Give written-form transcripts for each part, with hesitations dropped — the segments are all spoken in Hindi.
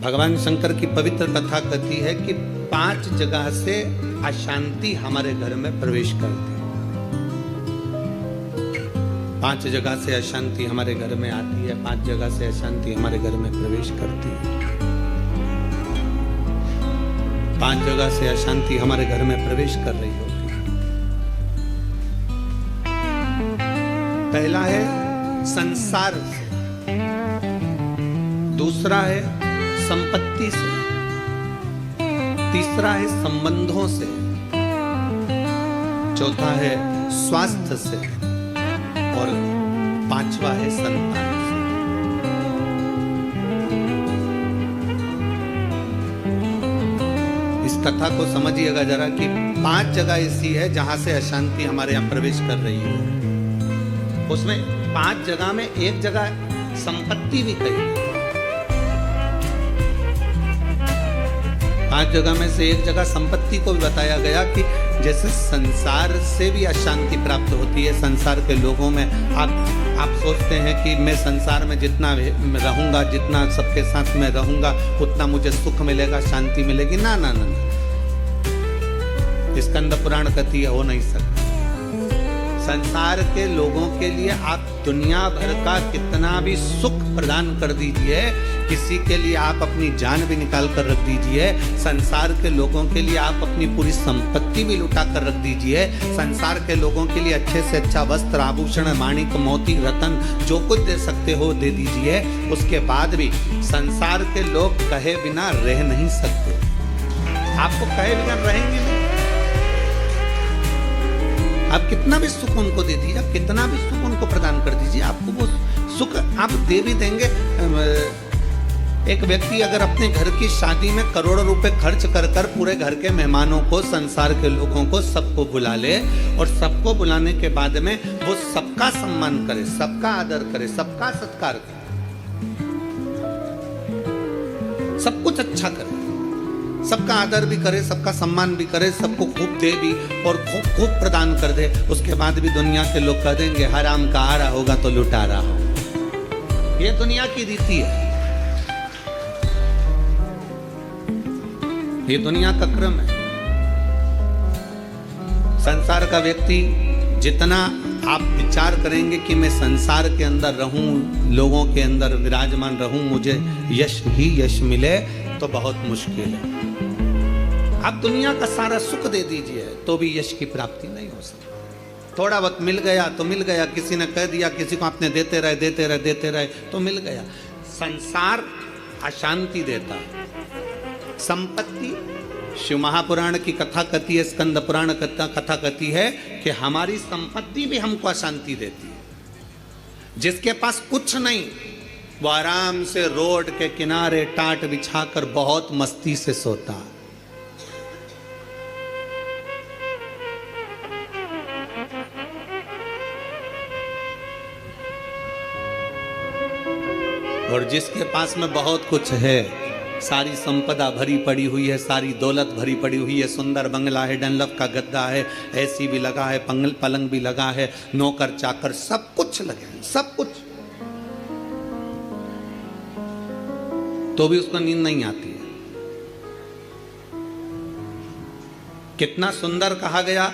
भगवान शंकर की पवित्र कथा कहती है कि 5 जगह से अशांति हमारे घर में प्रवेश करती है। 5 जगह से अशांति हमारे घर में आती है, 5 जगह से अशांति हमारे घर में प्रवेश करती है। 5 जगह से अशांति हमारे घर में प्रवेश कर रही होती है। पहला है संसार से, दूसरा है संपत्ति से, तीसरा है संबंधों से, चौथा है स्वास्थ्य से और 5वां है संतान से। इस कथा को समझिएगा जरा कि 5 जगह ऐसी है जहां से अशांति हमारे यहां प्रवेश कर रही है। उसमें 5 जगह में एक जगह संपत्ति भी कही, 5 जगह में से एक जगह संपत्ति को भी बताया गया कि जैसे संसार से भी अशांति प्राप्त होती है। संसार के लोगों में आप सोचते हैं कि मैं संसार में जितना रहूंगा, जितना सबके साथ में रहूंगा, उतना मुझे सुख मिलेगा, शांति मिलेगी। ना ना ना, स्कंद पुराण कहती है हो नहीं सकता। संसार के लोगों के लिए आप दुनिया भर का कितना भी सुख प्रदान कर दीजिए, किसी के लिए आप अपनी जान भी निकाल कर रख दीजिए, संसार के लोगों के लिए आप अपनी पूरी संपत्ति भी लुटा कर रख दीजिए, संसार के लोगों के लिए अच्छे से अच्छा वस्त्र, आभूषण, माणिक, मोती, रतन जो कुछ दे सकते हो दे दीजिए। उसके बाद भी संसार के लोग कहे बिना रह नहीं सकते। आपको कहे बिना रहेंगे नहीं। आप कितना भी सुख उनको दे दीजिए, आप कितना भी सुख उनको प्रदान कर दीजिए, आपको वो सुख आप दे भी देंगे। एक व्यक्ति अगर अपने घर की शादी में करोड़ों रुपए खर्च कर पूरे घर के मेहमानों को, संसार के लोगों को, सबको बुला ले और सबको बुलाने के बाद में वो सबका सम्मान करे, सबका आदर करे, सबका सत्कार करे, सब कुछ अच्छा करे, सबका आदर भी करे, सबका सम्मान भी करे, सबको खूब दे भी और खूब खूब प्रदान कर दे, उसके बाद भी दुनिया के लोग कह देंगे हराम का आ रहा होगा तो लुटा रहा हो। ये दुनिया की रीति है, ये दुनिया का क्रम है। संसार का व्यक्ति जितना आप विचार करेंगे कि मैं संसार के अंदर रहूं, लोगों के अंदर विराजमान रहूं, मुझे यश ही यश मिले, तो बहुत मुश्किल है। आप दुनिया का सारा सुख दे दीजिए तो भी यश की प्राप्ति नहीं हो सकती। थोड़ा बहुत मिल गया तो मिल गया, किसी ने कह दिया, किसी को आपने देते रहे तो मिल गया। संसार अशांति देता है। संपत्ति, शिव महापुराण की कथा कहती है, स्कंद पुराण कथा कहती है कि हमारी संपत्ति भी हमको अशांति देती है। जिसके पास कुछ नहीं वो आराम से रोड के किनारे टाट बिछाकर बहुत मस्ती से सोता है। और जिसके पास में बहुत कुछ है, सारी संपदा भरी पड़ी हुई है, सारी दौलत भरी पड़ी हुई है, सुंदर बंगला है, डनलप का गद्दा है, एसी भी लगा है, पलंग भी लगा है, नौकर चाकर सब कुछ लगे हैं, सब कुछ, तो भी उसको नींद नहीं आती है। कितना सुंदर कहा गया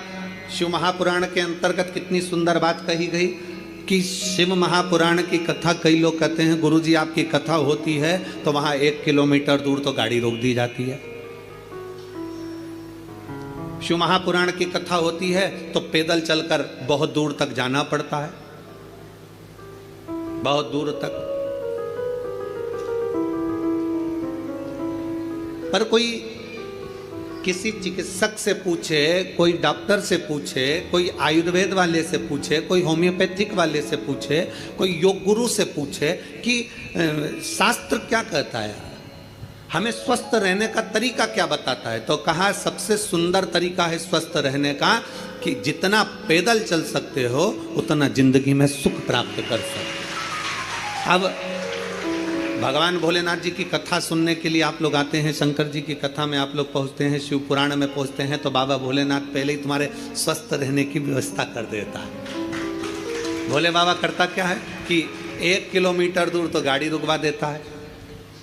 शिव महापुराण के अंतर्गत, कितनी सुंदर बात कही गई कि शिव महापुराण की कथा, कई लोग कहते हैं गुरुजी आपकी कथा होती है तो वहां 1 किलोमीटर दूर तो गाड़ी रोक दी जाती है। शिव महापुराण की कथा होती है तो पैदल चलकर बहुत दूर तक जाना पड़ता है, बहुत दूर तक। पर कोई किसी चिकित्सक से पूछे, कोई डॉक्टर से पूछे, कोई आयुर्वेद वाले से पूछे, कोई होम्योपैथिक वाले से पूछे, कोई योग गुरु से पूछे कि शास्त्र क्या कहता है, हमें स्वस्थ रहने का तरीका क्या बताता है, तो कहा सबसे सुंदर तरीका है स्वस्थ रहने का कि जितना पैदल चल सकते हो उतना जिंदगी में सुख प्राप्त कर सकते। अब भगवान भोलेनाथ जी की कथा सुनने के लिए आप लोग आते हैं, शंकर जी की कथा में आप लोग पहुंचते हैं, शिव पुराण में पहुंचते हैं, तो बाबा भोलेनाथ पहले ही तुम्हारे स्वस्थ रहने की व्यवस्था कर देता है। भोले बाबा करता क्या है कि 1 किलोमीटर दूर तो गाड़ी रुकवा देता है,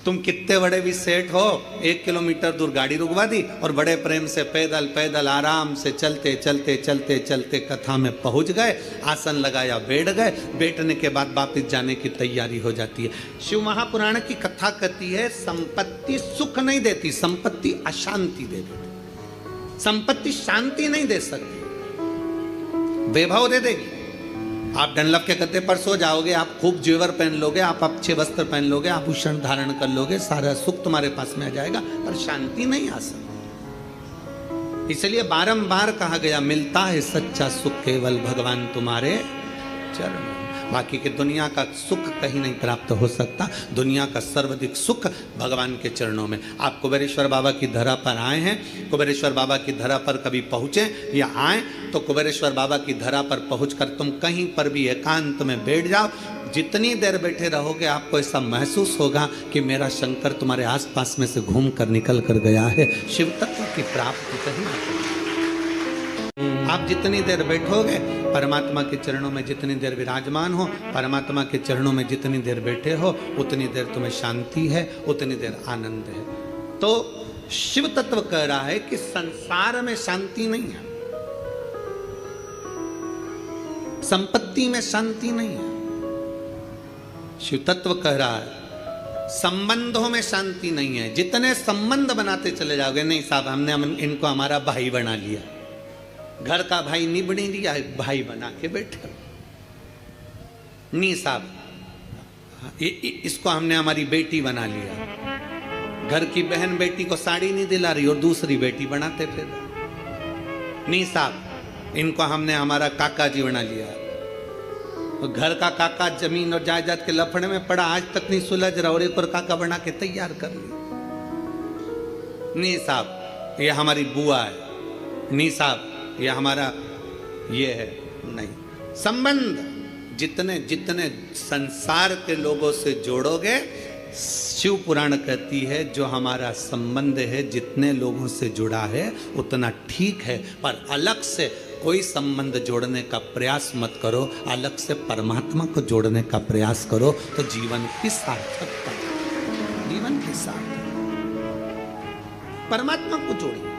तुम कितने बड़े भी सेठ हो, 1 किलोमीटर दूर गाड़ी रुकवा दी और बड़े प्रेम से पैदल पैदल आराम से चलते चलते चलते चलते कथा में पहुंच गए, आसन लगाया, बैठ गए, बैठने के बाद वापस जाने की तैयारी हो जाती है। शिव महापुराण की कथा कहती है संपत्ति सुख नहीं देती, संपत्ति अशांति दे देती। संपत्ति शांति नहीं दे सकती, वैभव दे देगी। आप डनलप के गद्दे पर सो जाओगे, आप खूब जेवर पहन लोगे, आप अच्छे वस्त्र पहन लोगे, आभूषण धारण कर लोगे, सारा सुख तुम्हारे पास में आ जाएगा, पर शांति नहीं आ सकती। इसलिए बारंबार कहा गया, मिलता है सच्चा सुख केवल भगवान तुम्हारे चरण। बाकी के दुनिया का सुख कहीं नहीं प्राप्त हो सकता। दुनिया का सर्वाधिक सुख भगवान के चरणों में। आप कुबेरेश्वर बाबा की धरा पर आए हैं, कुबेरेश्वर बाबा की धरा पर कभी पहुंचे या आए तो कुबेरेश्वर बाबा की धरा पर पहुंचकर तुम कहीं पर भी एकांत में बैठ जाओ, जितनी देर बैठे रहोगे आपको ऐसा महसूस होगा कि मेरा शंकर तुम्हारे आसपास में से घूम कर निकल कर गया है। शिव तत्व की प्राप्ति कहीं नहीं। आप जितनी देर बैठोगे, परमात्मा के चरणों में जितनी देर विराजमान हो, परमात्मा के चरणों में जितनी देर बैठे हो, उतनी देर तुम्हें शांति है, उतनी देर आनंद है। तो शिव तत्व कह रहा है कि संसार में शांति नहीं है, संपत्ति में शांति नहीं है। शिव तत्व कह रहा है संबंधों में शांति नहीं है। जितने संबंध बनाते चले जाओगे, नहीं साहब हमने इनको हमारा भाई बना लिया, घर का भाई नहीं बनी लिया, भाई बना के बैठे। नहीं साहब इसको हमने हमारी बेटी बना लिया, घर की बहन बेटी को साड़ी नहीं दिला रही और दूसरी बेटी बनाते फिर। नहीं साहब इनको हमने हमारा काका जी बना लिया, तो घर का काका जमीन और जायदाद के लफड़े में पड़ा, आज तक नहीं सुलझ रहा और एक और काका बना के तैयार कर लिया। नहीं साहब ये हमारी बुआ है, नहीं साहब ये हमारा ये है। नहीं, संबंध जितने जितने संसार के लोगों से जोड़ोगे, शिव पुराण कहती है जो हमारा संबंध है जितने लोगों से जुड़ा है उतना ठीक है, पर अलग से कोई संबंध जोड़ने का प्रयास मत करो, अलग से परमात्मा को जोड़ने का प्रयास करो तो जीवन की सार्थकता, जीवन की सार्थकता। परमात्मा को जोड़िए,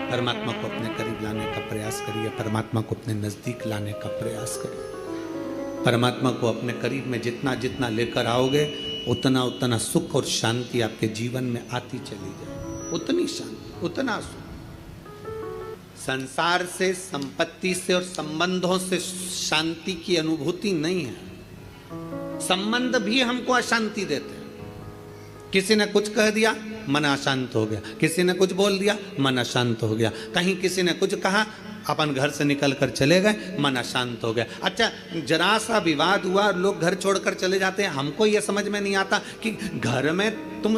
परमात्मा को अपने करीब लाने का प्रयास करिए, परमात्मा को अपने नजदीक लाने का प्रयास करिए। परमात्मा को अपने करीब में जितना जितना लेकर आओगे उतना उतना सुख और शांति आपके जीवन में आती चली जाए, उतनी शांति, उतना सुख। संसार से, संपत्ति से और संबंधों से शांति की अनुभूति नहीं है। संबंध भी हमको अशांति देते हैं। किसी ने कुछ कह दिया, मन अशांत हो गया, किसी ने कुछ बोल दिया, मन अशांत हो गया, कहीं किसी ने कुछ कहा, अपन घर से निकल कर चले गए, मन अशांत हो गया। अच्छा जरा सा विवाद हुआ और लोग घर छोड़कर चले जाते हैं। हमको यह समझ में नहीं आता कि घर में तुम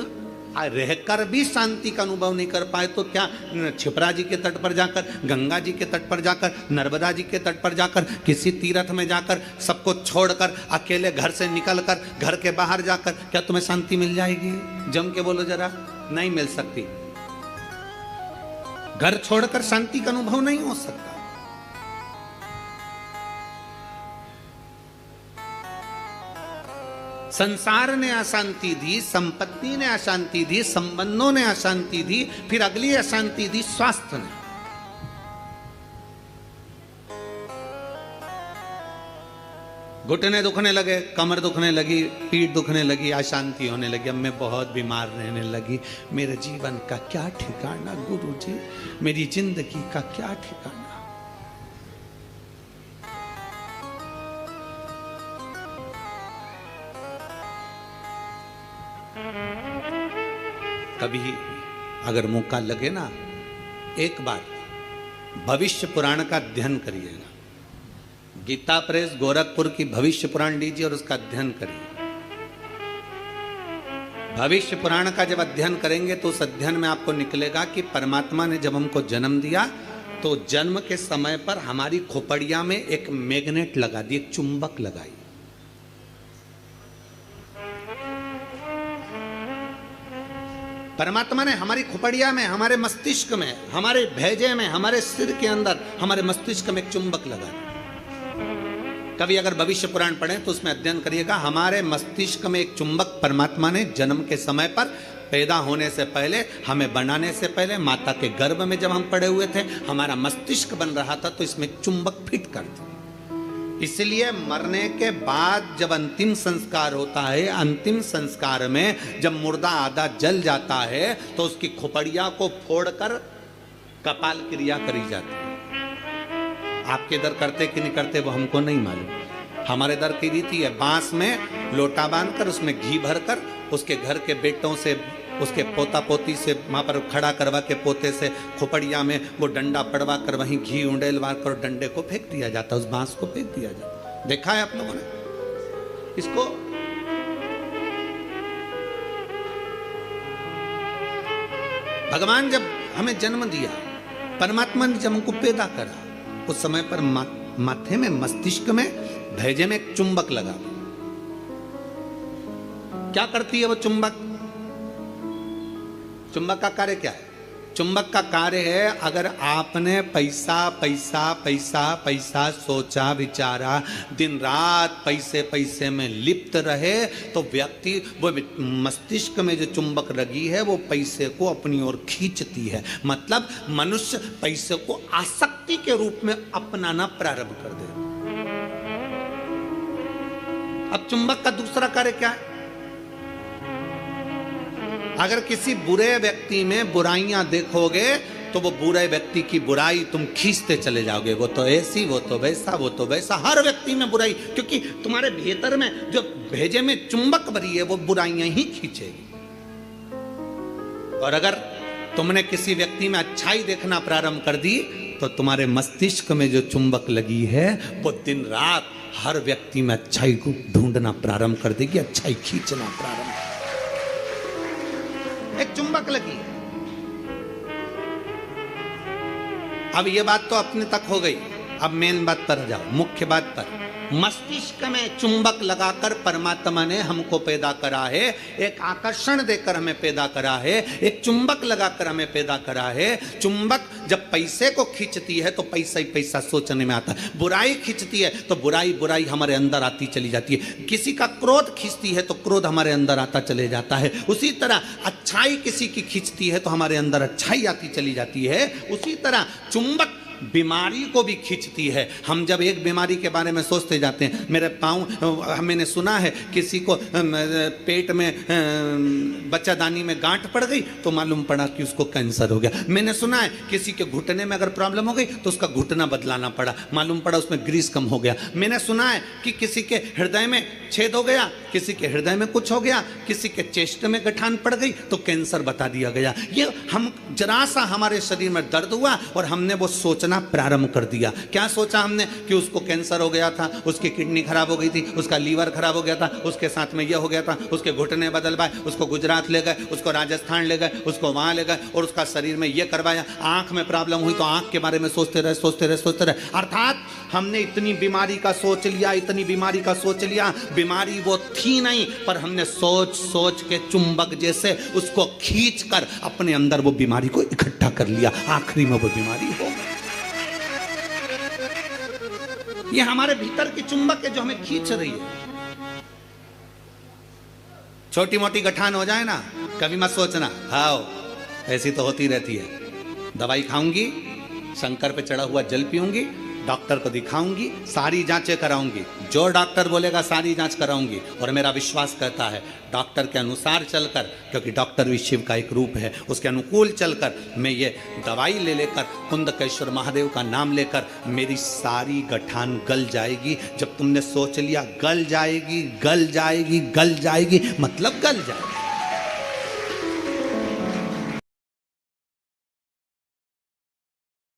रहकर भी शांति का अनुभव नहीं कर पाए तो क्या छिपरा जी के तट पर जाकर, गंगा जी के तट पर जाकर, नर्मदा जी के तट पर जाकर, किसी तीर्थ में जाकर, सबको छोड़कर अकेले घर से निकलकर, घर के बाहर जाकर क्या तुम्हें शांति मिल जाएगी? जम के बोलो जरा, नहीं मिल सकती। घर छोड़कर शांति का अनुभव नहीं हो सकता। संसार ने अशांति दी, संपत्ति ने अशांति दी, संबंधों ने अशांति दी, फिर अगली अशांति दी स्वास्थ्य ने। घुटने दुखने लगे, कमर दुखने लगी, पीठ दुखने लगी, अशांति होने लगी, अब मैं बहुत बीमार रहने लगी, मेरे जीवन का क्या ठिकाना गुरुजी, मेरी जिंदगी का क्या ठिकाना। कभी अगर मौका लगे ना, एक बार भविष्य पुराण का अध्ययन करिएगा। गीता प्रेस गोरखपुर की भविष्य पुराण लीजिए और उसका अध्ययन करिए। भविष्य पुराण का जब अध्ययन करेंगे तो उस अध्ययन में आपको निकलेगा कि परमात्मा ने जब हमको जन्म दिया तो जन्म के समय पर हमारी खोपड़िया में एक मैग्नेट लगा दी, एक चुंबक लगाई। परमात्मा ने हमारी खोपड़िया में, हमारे मस्तिष्क में, हमारे भेजे में, हमारे सिर के अंदर, हमारे मस्तिष्क में एक चुंबक लगा दिया। कभी अगर भविष्य पुराण पढ़ें तो उसमें अध्ययन करिएगा, हमारे मस्तिष्क में एक चुंबक परमात्मा ने जन्म के समय पर, पैदा होने से पहले, हमें बनाने से पहले, माता के गर्भ में जब हम पड़े हुए थे, हमारा मस्तिष्क बन रहा था तो इसमें चुंबक फिट कर दिया। इसलिए मरने के बाद जब अंतिम संस्कार होता है, अंतिम संस्कार में जब मुर्दा आधा जल जाता है तो उसकी खोपड़िया को फोड़कर कपाल क्रिया करी जाती है। आपके इधर करते कि नहीं करते वो हमको नहीं मालूम। हमारे इधर की रीति है, बांस में लोटा बांधकर उसमें घी भरकर उसके घर के बेटों से, उसके पोता पोती से वहाँ पर खड़ा करवा के पोते से खोपड़िया में वो डंडा पड़वा कर वहीं घी उंडेलवा कर डंडे को फेंक दिया जाता, उस बांस को फेंक दिया जाता। देखा है आप लोगों ने इसको? भगवान जब हमें जन्म दिया, परमात्मा ने जब हमको पैदा करा, उस समय पर माथे में, मस्तिष्क में, भेजे में एक चुंबक लगा। क्या करती है वो चुंबक? चुंबक का कार्य क्या है? चुंबक का कार्य है, अगर आपने पैसा पैसा पैसा पैसा सोचा विचारा, दिन रात पैसे पैसे में लिप्त रहे, तो व्यक्ति वो मस्तिष्क में जो चुंबक लगी है वो पैसे को अपनी ओर खींचती है। मतलब मनुष्य पैसे को आसक्ति के रूप में अपनाना प्रारंभ कर दे। अब चुंबक का दूसरा कार्य क्या है? अगर किसी बुरे व्यक्ति में बुराइयां देखोगे तो वो बुरे व्यक्ति की बुराई तुम खींचते चले जाओगे। वो तो ऐसी, वो तो वैसा, वो तो वैसा, हर व्यक्ति में बुराई, क्योंकि तुम्हारे भीतर में जो भेजे में चुंबक भरी है वो बुराइयां ही खींचेगी। और अगर तुमने किसी व्यक्ति में अच्छाई देखना प्रारंभ कर दी तो तुम्हारे मस्तिष्क में जो चुंबक लगी है वो दिन रात हर व्यक्ति में अच्छाई को ढूंढना प्रारंभ कर देगी, अच्छाई खींचना प्रारंभ। एक चुंबक लगी है। अब ये बात तो अपने तक हो गई, अब मेन बात पर जाओ, मुख्य बात पर। मस्तिष्क में चुंबक लगाकर परमात्मा ने हमको पैदा करा है, एक आकर्षण देकर हमें पैदा करा है, एक चुंबक लगाकर हमें पैदा करा है। चुंबक जब पैसे को खींचती है तो पैसा ही पैसा सोचने में आता है, बुराई खींचती है तो बुराई बुराई हमारे अंदर आती चली जाती है, किसी का क्रोध खींचती है तो क्रोध हमारे अंदर आता चले जाता है। उसी तरह अच्छाई किसी की खींचती है तो हमारे अंदर अच्छाई आती चली जाती है। उसी तरह चुंबक बीमारी को भी खींचती है। हम जब एक बीमारी के बारे में सोचते जाते हैं, मेरे पाँव, मैंने सुना है किसी को पेट में बच्चादानी में गांठ पड़ गई तो मालूम पड़ा कि उसको कैंसर हो गया। मैंने सुना है किसी के घुटने में अगर प्रॉब्लम हो गई तो उसका घुटना बदलाना पड़ा, मालूम पड़ा उसमें ग्रीस कम हो गया। मैंने सुना है कि किसी के हृदय में छेद हो गया, किसी के हृदय में कुछ हो गया, किसी के चेस्ट में गठान पड़ गई तो कैंसर बता दिया गया। ये हम जरा सा हमारे शरीर में दर्द हुआ और हमने वो सोचना प्रारंभ कर दिया। क्या सोचा हमने? कि उसको कैंसर हो गया था, उसकी किडनी खराब हो गई थी, उसका लीवर खराब हो गया था, उसके साथ में यह हो गया था, उसके घुटने बदलवाए, उसको गुजरात ले गए, उसको राजस्थान ले गए, उसको वहां ले गए और उसका शरीर में यह करवाया। आंख में प्रॉब्लम हुई तो आंख के बारे में सोचते रहे, सोचते रहे, सोचते रहे। अर्थात हमने इतनी बीमारी का सोच लिया, इतनी बीमारी का सोच लिया, बीमारी वो थी नहीं, पर हमने सोच सोच के चुंबक जैसे उसको खींच कर अपने अंदर वो बीमारी को इकट्ठा कर लिया। आखिरी में वो बीमारी हो गई। ये हमारे भीतर की चुंबक है जो हमें खींच रही है। छोटी मोटी गठान हो जाए ना, कभी मत सोचना, हाँ ऐसी तो होती रहती है। दवाई खाऊंगी, शंकर पे चढ़ा हुआ जल पीऊंगी, डॉक्टर को दिखाऊंगी, सारी जांचें कराऊंगी, जो डॉक्टर बोलेगा सारी जांच कराऊंगी। और मेरा विश्वास कहता है डॉक्टर के अनुसार चलकर, क्योंकि डॉक्टर भी शिव का एक रूप है, उसके अनुकूल चलकर मैं ये दवाई ले लेकर, कुंदकेश्वर महादेव का नाम लेकर, मेरी सारी गठान गल जाएगी। जब तुमने सोच लिया गल जाएगी, गल जाएगी, गल जाएगी, मतलब गल जाएगी।